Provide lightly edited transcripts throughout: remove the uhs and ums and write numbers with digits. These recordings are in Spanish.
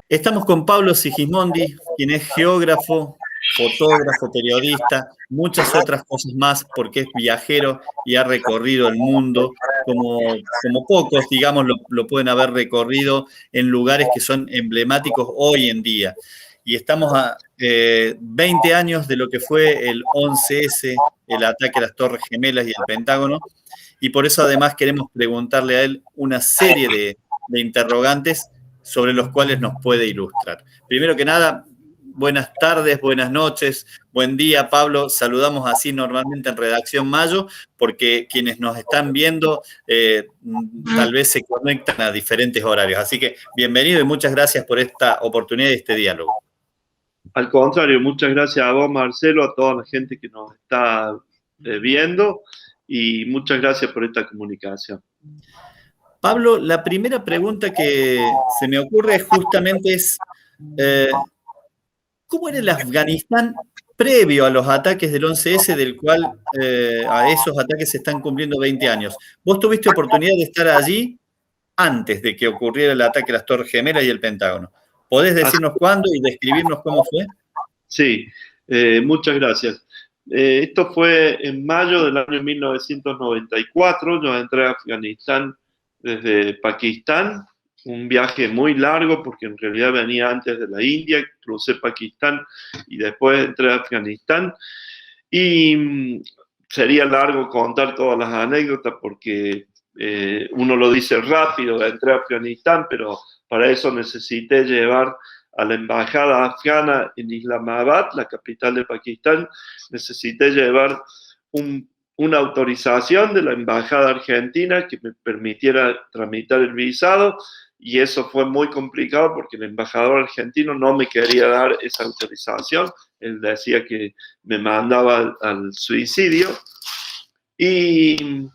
Estamos con Pablo Sigismondi, quien es geógrafo, fotógrafo, periodista, muchas otras cosas más, porque es viajero y ha recorrido el mundo como pocos, digamos, lo pueden haber recorrido en lugares que son emblemáticos hoy en día. Y estamos a 20 años de lo que fue el 11S, el ataque a las Torres Gemelas y el Pentágono, y por eso además queremos preguntarle a él una serie de interrogantes sobre los cuales nos puede ilustrar. Primero que nada, buenas tardes, buenas noches, buen día, Pablo. Saludamos así normalmente en Redacción Mayo, porque quienes nos están viendo tal vez se conectan a diferentes horarios. Así que bienvenido y muchas gracias por esta oportunidad y este diálogo. Al contrario, muchas gracias a vos, Marcelo, a toda la gente que nos está viendo y muchas gracias por esta comunicación. Pablo, la primera pregunta que se me ocurre justamente es, ¿cómo era el Afganistán previo a los ataques del 11S, del cual a esos ataques se están cumpliendo 20 años? ¿Vos tuviste oportunidad de estar allí antes de que ocurriera el ataque a las Torres Gemelas y el Pentágono? ¿Podés decirnos cuándo y describirnos cómo fue? Sí, muchas gracias. Esto fue en mayo del año 1994. Yo entré a Afganistán desde Pakistán, un viaje muy largo porque en realidad venía antes de la India, crucé Pakistán y después entré a Afganistán. Y sería largo contar todas las anécdotas porque uno lo dice rápido, entré a Afganistán, pero para eso necesité llevar a la embajada afgana en Islamabad, la capital de Pakistán, necesité llevar una autorización de la embajada argentina que me permitiera tramitar el visado, y eso fue muy complicado porque el embajador argentino no me quería dar esa autorización. Él decía que me mandaba al suicidio. Y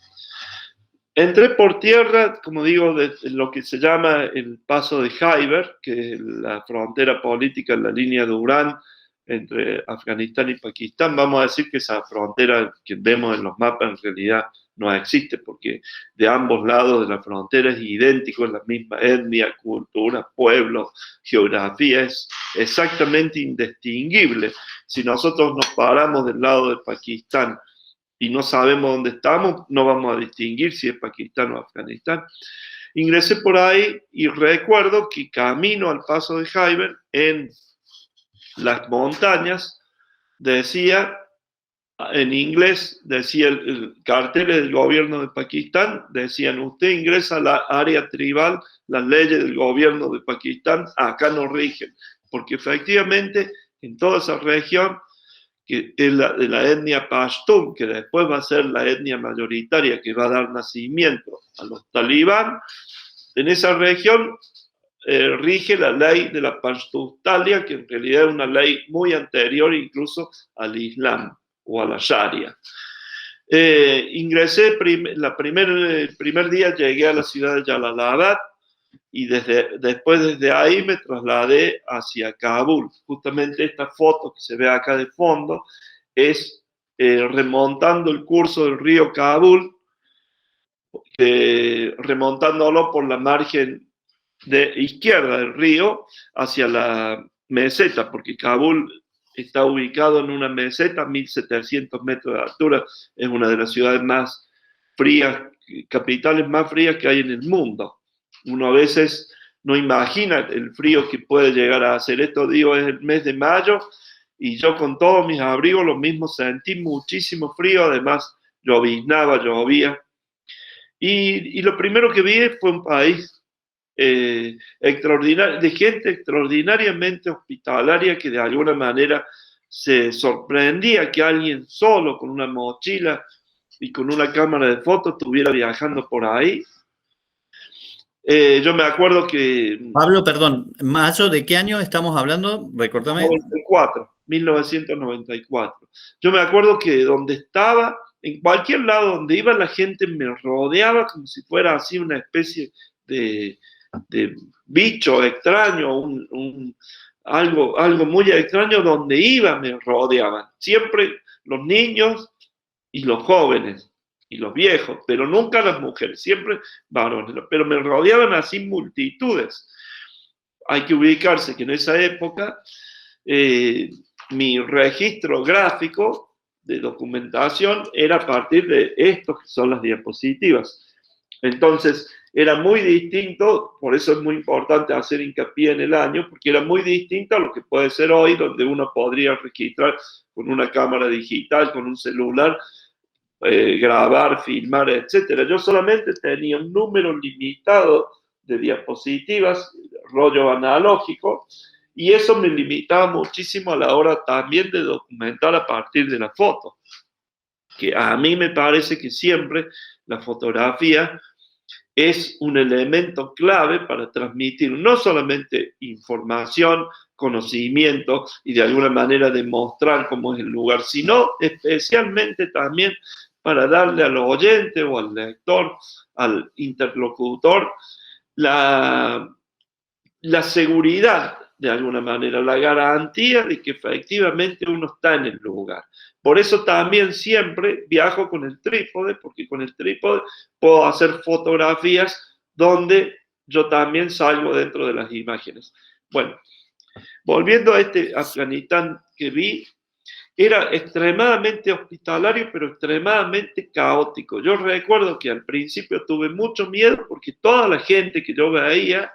entré por tierra, como digo, de lo que se llama el paso de Khyber, que es la frontera política en la línea de Durán entre Afganistán y Pakistán. Vamos a decir que esa frontera que vemos en los mapas en realidad no existe, porque de ambos lados de la frontera es idéntico, es la misma etnia, cultura, pueblo, geografía, es exactamente indistinguible. Si nosotros nos paramos del lado de Pakistán y no sabemos dónde estamos, no vamos a distinguir si es Pakistán o Afganistán. Ingresé por ahí y recuerdo que camino al paso de Khyber, en las montañas, decía, en inglés, decía el cartel del gobierno de Pakistán, decían: usted ingresa a la área tribal, las leyes del gobierno de Pakistán acá no rigen, porque efectivamente en toda esa región, que es de la etnia Pashtun, que después va a ser la etnia mayoritaria que va a dar nacimiento a los talibán, en esa región rige la ley de la Pashtuntalia, que en realidad es una ley muy anterior incluso al Islam o a la Sharia. Ingresé, el primer día llegué a la ciudad de Jalalabad, y desde ahí me trasladé hacia Kabul. Justamente esta foto que se ve acá de fondo es remontando el curso del río Kabul, remontándolo por la margen de izquierda del río hacia la meseta, porque Kabul está ubicado en una meseta, 1.700 metros de altura. Es una de las ciudades más frías, capitales más frías que hay en el mundo. Uno a veces no imagina el frío que puede llegar a hacer. Esto, digo, es el mes de mayo, y yo con todos mis abrigos lo mismo sentí muchísimo frío. Además lloviznaba, llovía, y lo primero que vi fue un país extraordinario, de gente extraordinariamente hospitalaria, que de alguna manera se sorprendía que alguien solo con una mochila y con una cámara de fotos estuviera viajando por ahí. Yo me acuerdo que... Pablo, perdón, ¿mayo de qué año estamos hablando? Recordame. 1994. Yo me acuerdo que donde estaba, en cualquier lado donde iba, la gente me rodeaba como si fuera así una especie de bicho extraño, algo muy extraño. Donde iba me rodeaban. Siempre los niños y los jóvenes y los viejos, pero nunca las mujeres, siempre varones, pero me rodeaban así multitudes. hay que ubicarse que en esa época mi registro gráfico de documentación era a partir de esto que son las diapositivas. Entonces, era muy distinto, por eso es muy importante hacer hincapié en el año, porque era muy distinto a lo que puede ser hoy, donde uno podría registrar con una cámara digital, con un celular, grabar, filmar, etc. Yo solamente tenía un número limitado de diapositivas, rollo analógico, y eso me limitaba muchísimo a la hora también de documentar a partir de la foto, que a mí me parece que siempre la fotografía es un elemento clave para transmitir no solamente información, conocimiento y de alguna manera demostrar cómo es el lugar, sino especialmente también para darle al oyente o al lector, al interlocutor, la seguridad, de alguna manera, la garantía de que efectivamente uno está en el lugar. Por eso también siempre viajo con el trípode, porque con el trípode puedo hacer fotografías donde yo también salgo dentro de las imágenes. Bueno, volviendo a este Afganistán que vi, era extremadamente hospitalario, pero extremadamente caótico. Yo recuerdo que al principio tuve mucho miedo porque toda la gente que yo veía,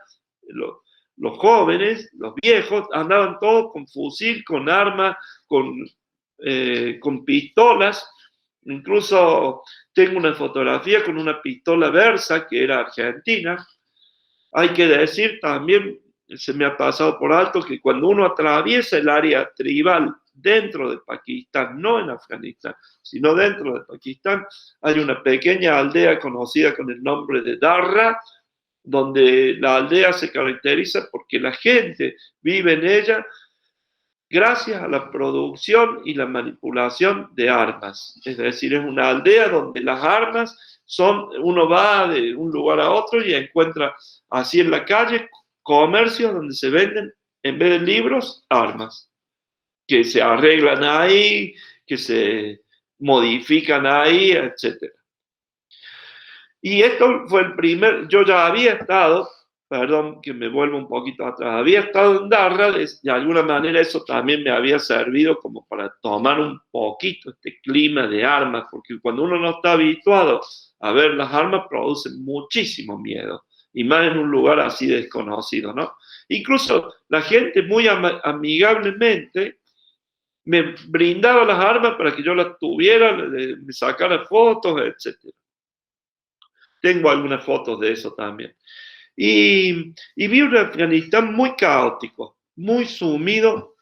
los jóvenes, los viejos, andaban todos con fusil, con armas, con pistolas. Incluso tengo una fotografía con una pistola Versa, que era argentina. Hay que decir también, se me ha pasado por alto, que cuando uno atraviesa el área tribal dentro de Pakistán, no en Afganistán, sino dentro de Pakistán, hay una pequeña aldea conocida con el nombre de Darra, donde la aldea se caracteriza porque la gente vive en ella gracias a la producción y la manipulación de armas. Es decir, es una aldea donde las armas son, uno va de un lugar a otro y encuentra así en la calle comercios donde se venden, en vez de libros, armas, que se arreglan ahí, que se modifican ahí, etc. Y esto fue el primer, yo ya había estado, perdón que me vuelvo un poquito atrás, había estado en Darra, de alguna manera eso también me había servido como para tomar un poquito este clima de armas, porque cuando uno no está habituado a ver las armas produce muchísimo miedo, y más en un lugar así desconocido, ¿no? Incluso la gente muy amigablemente me brindaba las armas para que yo las tuviera, me sacara fotos, etc. Tengo algunas fotos de eso también. Y vi un Afganistán muy caótico, muy sumido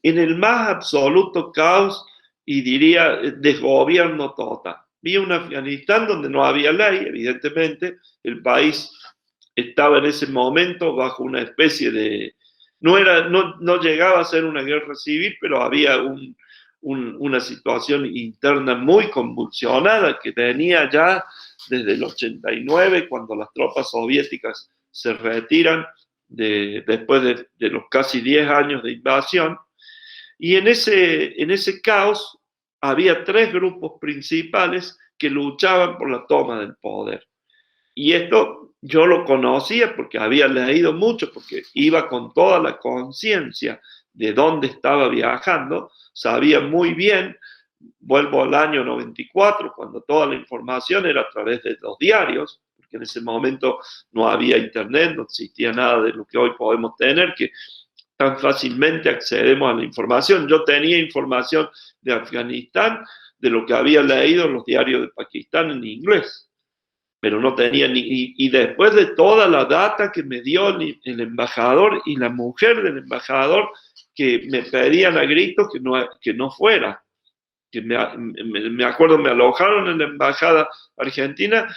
en el más absoluto caos y diría desgobierno total. Vi un Afganistán donde no había ley, evidentemente. El país estaba en ese momento bajo una especie de... No llegaba a ser una guerra civil, pero había una situación interna muy convulsionada que venía ya desde el 89, cuando las tropas soviéticas se retiran después de los casi 10 años de invasión. Y en ese caos había tres grupos principales que luchaban por la toma del poder. Y esto yo lo conocía porque había leído mucho, porque iba con toda la conciencia de dónde estaba viajando, sabía muy bien. Vuelvo al año 94, cuando toda la información era a través de los diarios, porque en ese momento no había internet, no existía nada de lo que hoy podemos tener, que tan fácilmente accedemos a la información. Yo tenía información de Afganistán, de lo que había leído en los diarios de Pakistán en inglés, pero no tenía y después de toda la data que me dio el embajador y la mujer del embajador, que me pedían a gritos que no fuera, que me acuerdo, me alojaron en la embajada argentina,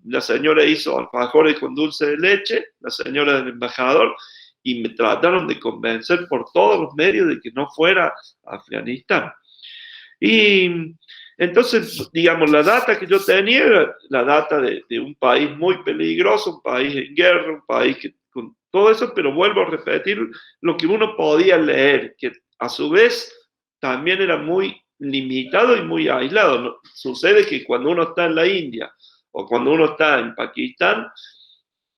la señora hizo alfajores con dulce de leche, la señora del embajador, y me trataron de convencer por todos los medios de que no fuera a Afganistán. Y entonces, digamos, la data que yo tenía era la data de un país muy peligroso, un país en guerra, un país que con todo eso, pero vuelvo a repetir lo que uno podía leer, que a su vez también era muy limitado y muy aislado. ¿No? Sucede que cuando uno está en la India o cuando uno está en Pakistán,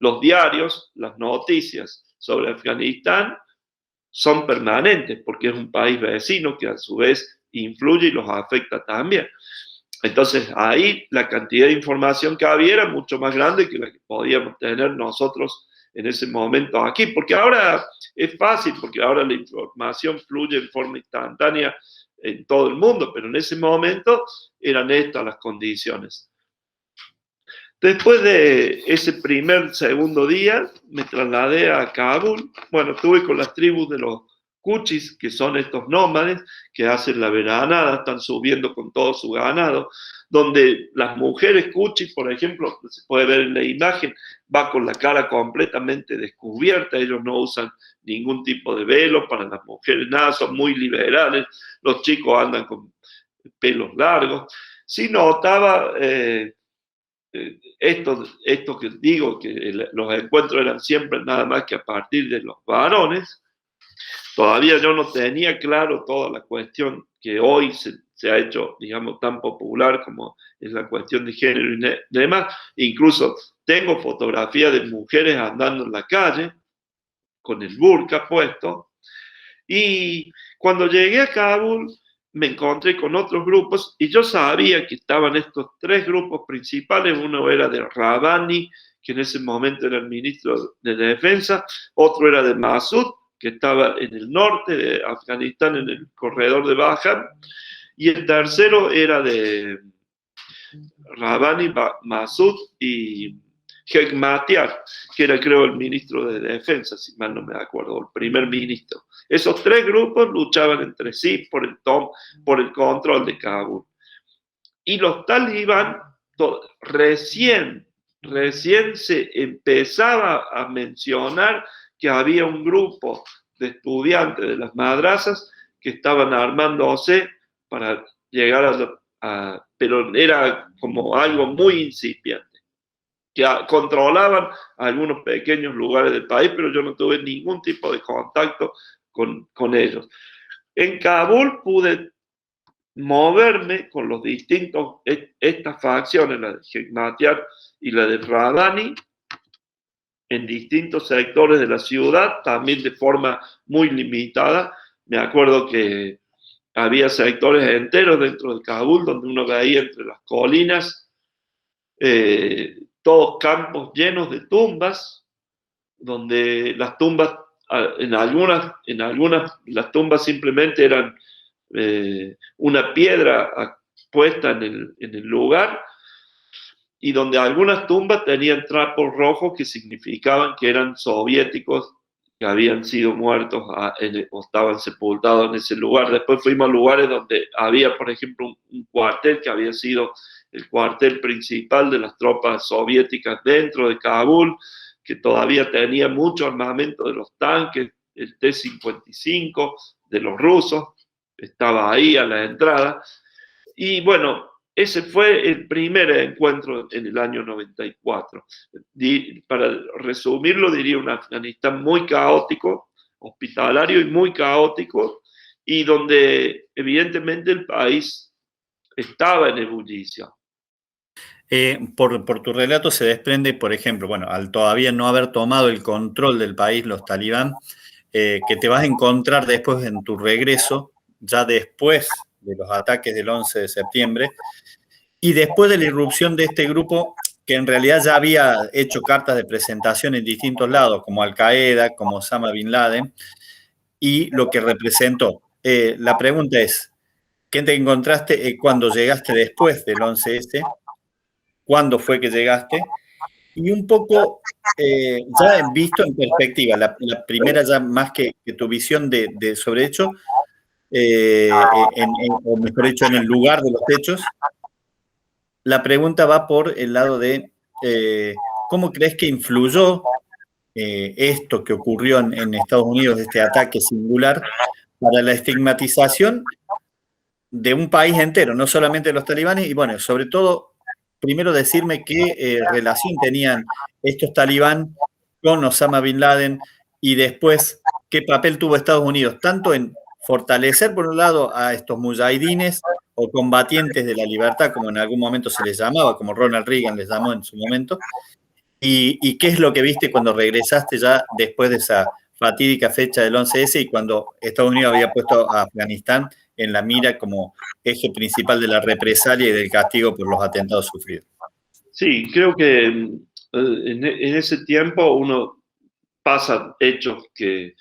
los diarios, las noticias sobre Afganistán son permanentes, porque es un país vecino que a su vez influye y los afecta también. Entonces, ahí la cantidad de información que había era mucho más grande que la que podíamos tener nosotros en ese momento aquí, porque ahora es fácil, porque ahora la información fluye en forma instantánea en todo el mundo, pero en ese momento eran estas las condiciones. Después de ese segundo día, me trasladé a Kabul. Bueno, estuve con las tribus de los Kuchis, que son estos nómades que hacen la veranada, están subiendo con todo su ganado, donde las mujeres Kuchis, por ejemplo, se puede ver en la imagen, va con la cara completamente descubierta, ellos no usan ningún tipo de velo para las mujeres, nada, son muy liberales, los chicos andan con pelos largos. Sí notaba esto que digo, que los encuentros eran siempre nada más que a partir de los varones. Todavía yo no tenía claro toda la cuestión que hoy se ha hecho, digamos, tan popular como es la cuestión de género y demás. Incluso tengo fotografías de mujeres andando en la calle con el burka puesto. Y cuando llegué a Kabul, me encontré con otros grupos y yo sabía que estaban estos tres grupos principales. Uno era de Rabbani, que en ese momento era el ministro de Defensa, otro era de Massoud, que estaba en el norte de Afganistán, en el corredor de Bajan, y el tercero era de Rabbani, Massoud y Hekmatyar, que era, creo, el ministro de Defensa, si mal no me acuerdo, el primer ministro. Esos tres grupos luchaban entre sí por el control de Kabul. Y los talibán recién se empezaba a mencionar que había un grupo de estudiantes de las madrazas que estaban armándose para llegar pero era como algo muy incipiente, que controlaban algunos pequeños lugares del país, pero yo no tuve ningún tipo de contacto con ellos. En Kabul pude moverme con los distintos, estas facciones, la de Hekmatyar y la de Rabbani, en distintos sectores de la ciudad, también de forma muy limitada. Me acuerdo que había sectores enteros dentro de Kabul donde uno veía entre las colinas todos campos llenos de tumbas, donde las tumbas, en algunas las tumbas simplemente eran una piedra puesta en el lugar, y donde algunas tumbas tenían trapos rojos que significaban que eran soviéticos que habían sido muertos o estaban sepultados en ese lugar. Después fuimos a lugares donde había, por ejemplo, un cuartel que había sido el cuartel principal de las tropas soviéticas dentro de Kabul, que todavía tenía mucho armamento de los tanques, el T-55 de los rusos, estaba ahí a la entrada. Y bueno, ese fue el primer encuentro en el año 94. Para resumirlo, diría un Afganistán muy caótico, hospitalario y muy caótico, y donde evidentemente el país estaba en ebullición. Por tu relato se desprende, por ejemplo, bueno, al todavía no haber tomado el control del país los talibán, que te vas a encontrar después en tu regreso, ya después de los ataques del 11 de septiembre, y después de la irrupción de este grupo, que en realidad ya había hecho cartas de presentación en distintos lados, como Al-Qaeda, como Osama Bin Laden, y lo que representó. La pregunta es, ¿qué te encontraste cuando llegaste después del 11S? ¿Cuándo fue que llegaste? Y un poco, ya visto en perspectiva, la primera ya más que tu visión de sobre hecho, o mejor dicho, en el lugar de los hechos, la pregunta va por el lado de ¿cómo crees que influyó esto que ocurrió en Estados Unidos, este ataque singular, para la estigmatización de un país entero, no solamente de los talibanes? Y bueno, sobre todo, primero decirme qué relación tenían estos talibán con Osama Bin Laden, y después qué papel tuvo Estados Unidos, tanto en fortalecer por un lado a estos mujahidines o combatientes de la libertad, como en algún momento se les llamaba, como Ronald Reagan les llamó en su momento, ¿Y qué es lo que viste cuando regresaste ya después de esa fatídica fecha del 11S y cuando Estados Unidos había puesto a Afganistán en la mira como eje principal de la represalia y del castigo por los atentados sufridos? Sí, creo que en ese tiempo uno pasa hechos que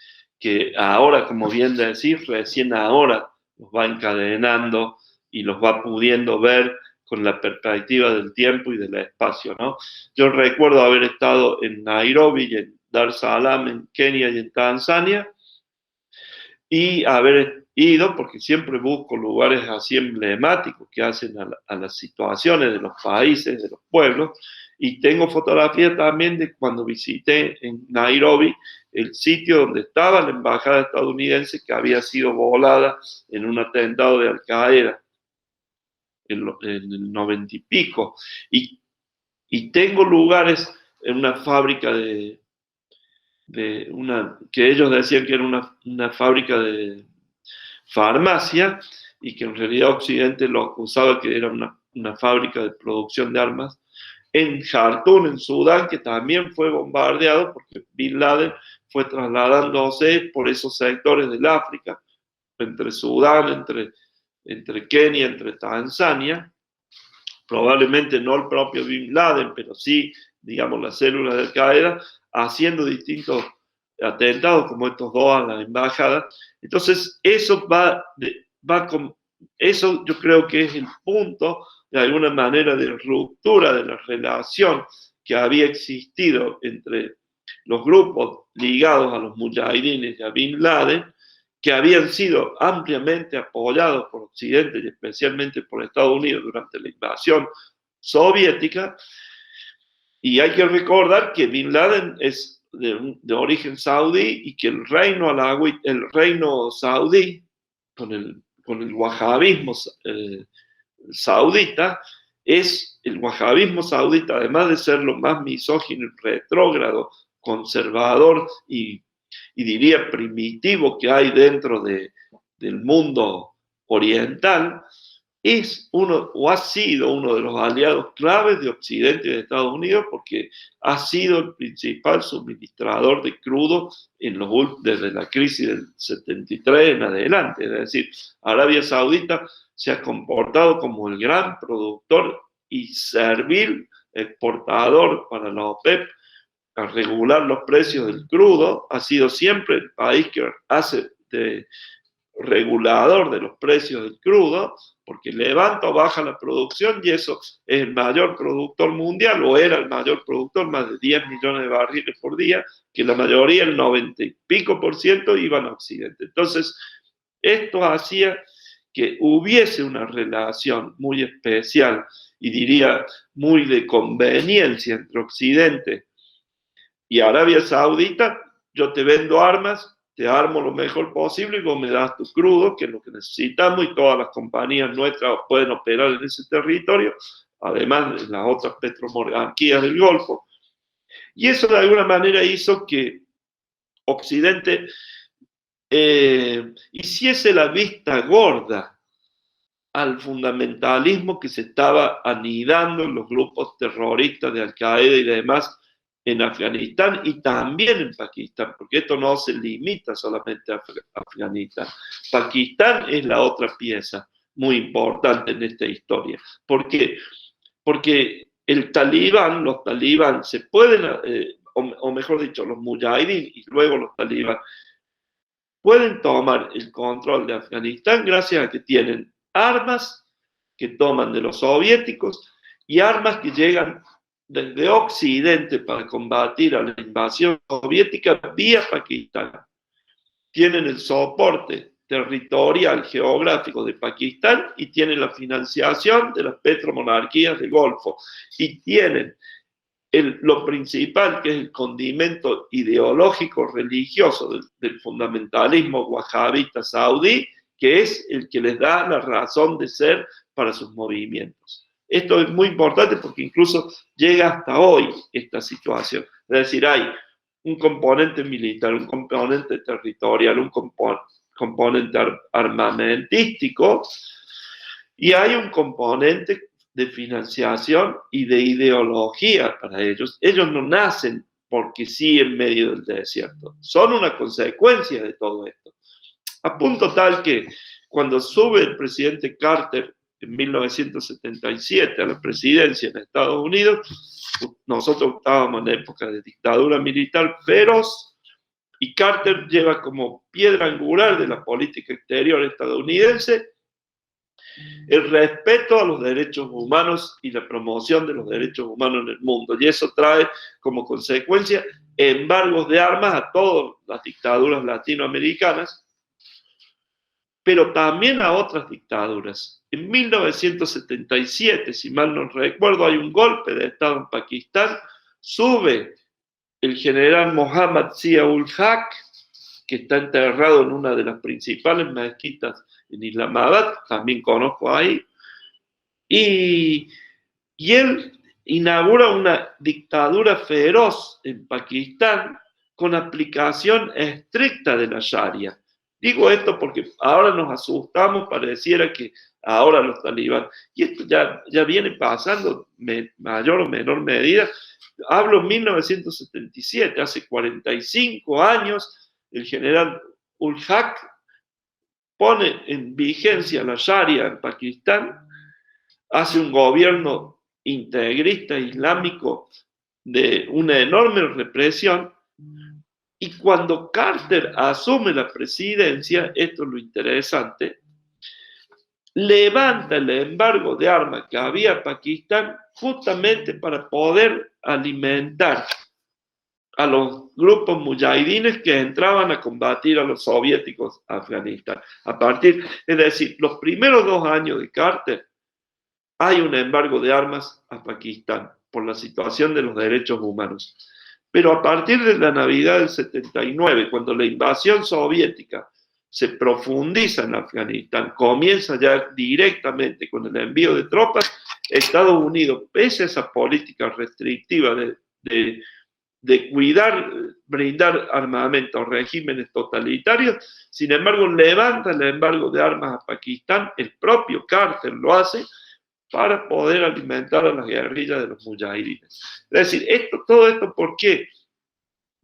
ahora, como bien decís, recién ahora los va encadenando y los va pudiendo ver con la perspectiva del tiempo y del espacio, ¿no? Yo recuerdo haber estado en Nairobi y en Dar es Salaam, en Kenia y en Tanzania, y haber ido, porque siempre busco lugares así emblemáticos que hacen a las situaciones de los países, de los pueblos, y tengo fotografía también de cuando visité en Nairobi el sitio donde estaba la embajada estadounidense que había sido volada en un atentado de Al Qaeda en el 90 y pico. Y tengo lugares en una fábrica que ellos decían que era una fábrica de farmacia y que en realidad Occidente lo acusaba que era una fábrica de producción de armas, en Jartum, en Sudán, que también fue bombardeado porque Bin Laden fue trasladándose por esos sectores del África, entre Sudán, entre Kenia, entre Tanzania, probablemente no el propio Bin Laden, pero sí, digamos, las células de Al Qaeda, haciendo distintos atentados como estos dos a la embajada. Entonces, eso eso yo creo que es el punto, de alguna manera, de ruptura de la relación que había existido entre los grupos ligados a los mujahidines y a Bin Laden, que habían sido ampliamente apoyados por Occidente y especialmente por Estados Unidos durante la invasión soviética. Y hay que recordar que Bin Laden es de origen saudí y que el reino saudí, con el wahabismo saudita, el wahabismo saudita, además de ser lo más misógino y retrógrado, conservador y diría primitivo que hay dentro del mundo oriental, es uno o ha sido uno de los aliados claves de Occidente y de Estados Unidos porque ha sido el principal suministrador de crudo desde la crisis del 73 en adelante. Es decir, Arabia Saudita se ha comportado como el gran productor y servil exportador para la OPEP a regular los precios del crudo, ha sido siempre el país que hace de regulador de los precios del crudo, porque levanta o baja la producción y eso es el mayor productor mundial, o era el mayor productor, más de 10 millones de barriles por día, que la mayoría, el 90 y pico por ciento, iban a Occidente. Entonces, esto hacía que hubiese una relación muy especial y diría muy de conveniencia entre Occidente y Arabia Saudita. Yo te vendo armas, te armo lo mejor posible y vos me das tu crudo, que es lo que necesitamos, y todas las compañías nuestras pueden operar en ese territorio, además de las otras petromonarquías del Golfo. Y eso de alguna manera hizo que Occidente hiciese la vista gorda al fundamentalismo que se estaba anidando en los grupos terroristas de Al Qaeda y demás en Afganistán y también en Pakistán, porque esto no se limita solamente a Afganistán. Pakistán es la otra pieza muy importante en esta historia. ¿Por qué? Porque los talibán se pueden, o mejor dicho, los mujahideen y luego los talibán, pueden tomar el control de Afganistán gracias a que tienen armas que toman de los soviéticos y armas que llegan desde Occidente para combatir a la invasión soviética vía Pakistán. Tienen el soporte territorial, geográfico de Pakistán y tienen la financiación de las petromonarquías del Golfo y tienen lo principal, que es el condimento ideológico religioso del fundamentalismo wahabita saudí, que es el que les da la razón de ser para sus movimientos. Esto es muy importante porque incluso llega hasta hoy esta situación. Es decir, hay un componente militar, un componente territorial, un componente armamentístico y hay un componente de financiación y de ideología para ellos. Ellos no nacen porque sí en medio del desierto, son una consecuencia de todo esto. A punto tal que cuando sube el presidente Carter en 1977 a la presidencia en Estados Unidos, nosotros estábamos en época de dictadura militar feroz, y Carter lleva como piedra angular de la política exterior estadounidense el respeto a los derechos humanos y la promoción de los derechos humanos en el mundo. Y eso trae como consecuencia embargos de armas a todas las dictaduras latinoamericanas, pero también a otras dictaduras. En 1977, si mal no recuerdo, hay un golpe de Estado en Pakistán, sube el general Mohammad Zia-ul-Haq, que está enterrado en una de las principales mezquitas en Islamabad, también conozco ahí, y él inaugura una dictadura feroz en Pakistán con aplicación estricta de la Sharia. Digo esto porque ahora nos asustamos, pareciera que ahora los talibán, y esto ya viene pasando en mayor o menor medida. Hablo en 1977, hace 45 años, el general ul-Haq pone en vigencia la Sharia en Pakistán, hace un gobierno integrista islámico de una enorme represión, y cuando Carter asume la presidencia, esto es lo interesante, levanta el embargo de armas que había en Pakistán justamente para poder alimentar a los grupos mujahidines que entraban a combatir a los soviéticos en Afganistán. Es decir, los primeros 2 años de Carter hay un embargo de armas a Pakistán por la situación de los derechos humanos. Pero a partir de la Navidad del 79, cuando la invasión soviética se profundiza en Afganistán, comienza ya directamente con el envío de tropas, Estados Unidos, pese a esa política restrictiva de cuidar, brindar armamento a regímenes totalitarios, sin embargo levanta el embargo de armas a Pakistán, el propio Carter lo hace, para poder alimentar a las guerrillas de los mujahidines. Es decir, todo esto, ¿por qué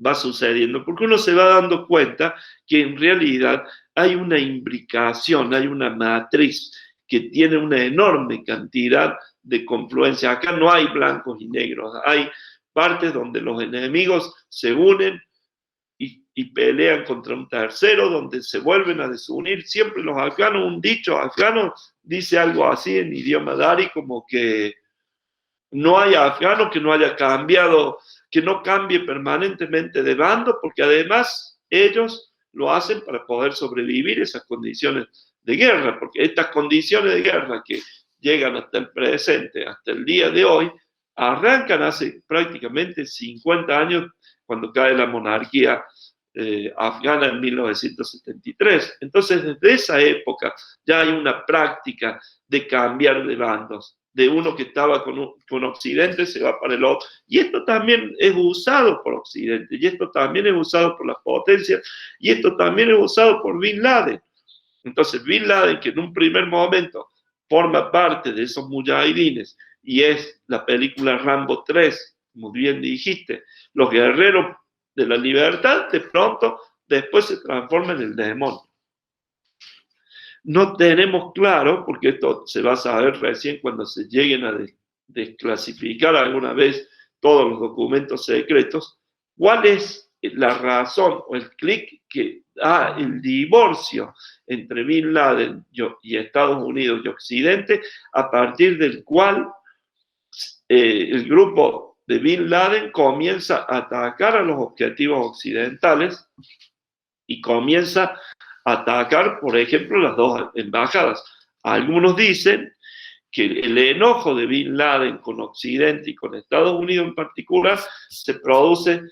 va sucediendo? Porque uno se va dando cuenta que en realidad hay una imbricación, hay una matriz que tiene una enorme cantidad de confluencia. Acá no hay blancos y negros, hay partes donde los enemigos se unen y pelean contra un tercero, donde se vuelven a desunir. Siempre los afganos, un dicho afgano dice algo así en idioma dari, como que no hay afgano que no haya cambiado, que no cambie permanentemente de bando, porque además ellos lo hacen para poder sobrevivir esas condiciones de guerra, porque estas condiciones de guerra que llegan hasta el presente, hasta el día de hoy, arrancan hace prácticamente 50 años, cuando cae la monarquía afgana en 1973. Entonces, desde esa época ya hay una práctica de cambiar de bandos. De uno que estaba con Occidente se va para el otro. Y esto también es usado por Occidente, y esto también es usado por las potencias, y esto también es usado por Bin Laden. Entonces, Bin Laden, que en un primer momento forma parte de esos mujahidines, y es la película Rambo 3, como bien dijiste, los guerreros de la libertad, de pronto, después se transforma en el demonio. No tenemos claro, porque esto se va a saber recién cuando se lleguen a desclasificar alguna vez todos los documentos secretos, cuál es la razón o el clic que da el divorcio entre Bin Laden y Estados Unidos y Occidente, a partir del cual el grupo de Bin Laden comienza a atacar a los objetivos occidentales y comienza a atacar, por ejemplo, las 2 embajadas. Algunos dicen que el enojo de Bin Laden con Occidente y con Estados Unidos en particular se produce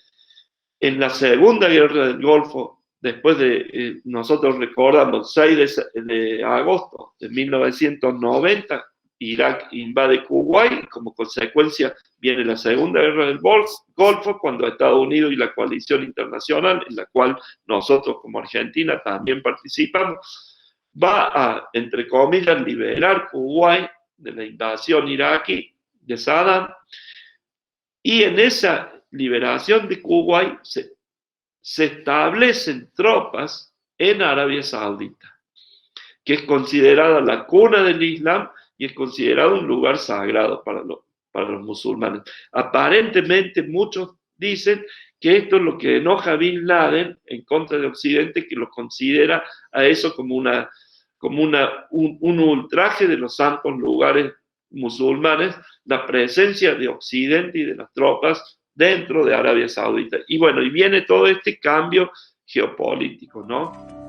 en la Segunda Guerra del Golfo, después de, nosotros recordamos, 6 de agosto de 1990, Irak invade Kuwait, como consecuencia viene la Segunda Guerra del Golfo, cuando Estados Unidos y la coalición internacional, en la cual nosotros como Argentina también participamos, va a, entre comillas, liberar Kuwait de la invasión iraquí de Saddam, y en esa liberación de Kuwait se establecen tropas en Arabia Saudita, que es considerada la cuna del Islam y es considerado un lugar sagrado para los musulmanes. Aparentemente muchos dicen que esto es lo que enoja a Bin Laden en contra de Occidente, que lo considera a eso como un ultraje de los santos lugares musulmanes, la presencia de Occidente y de las tropas dentro de Arabia Saudita. Y bueno, y viene todo este cambio geopolítico, ¿no?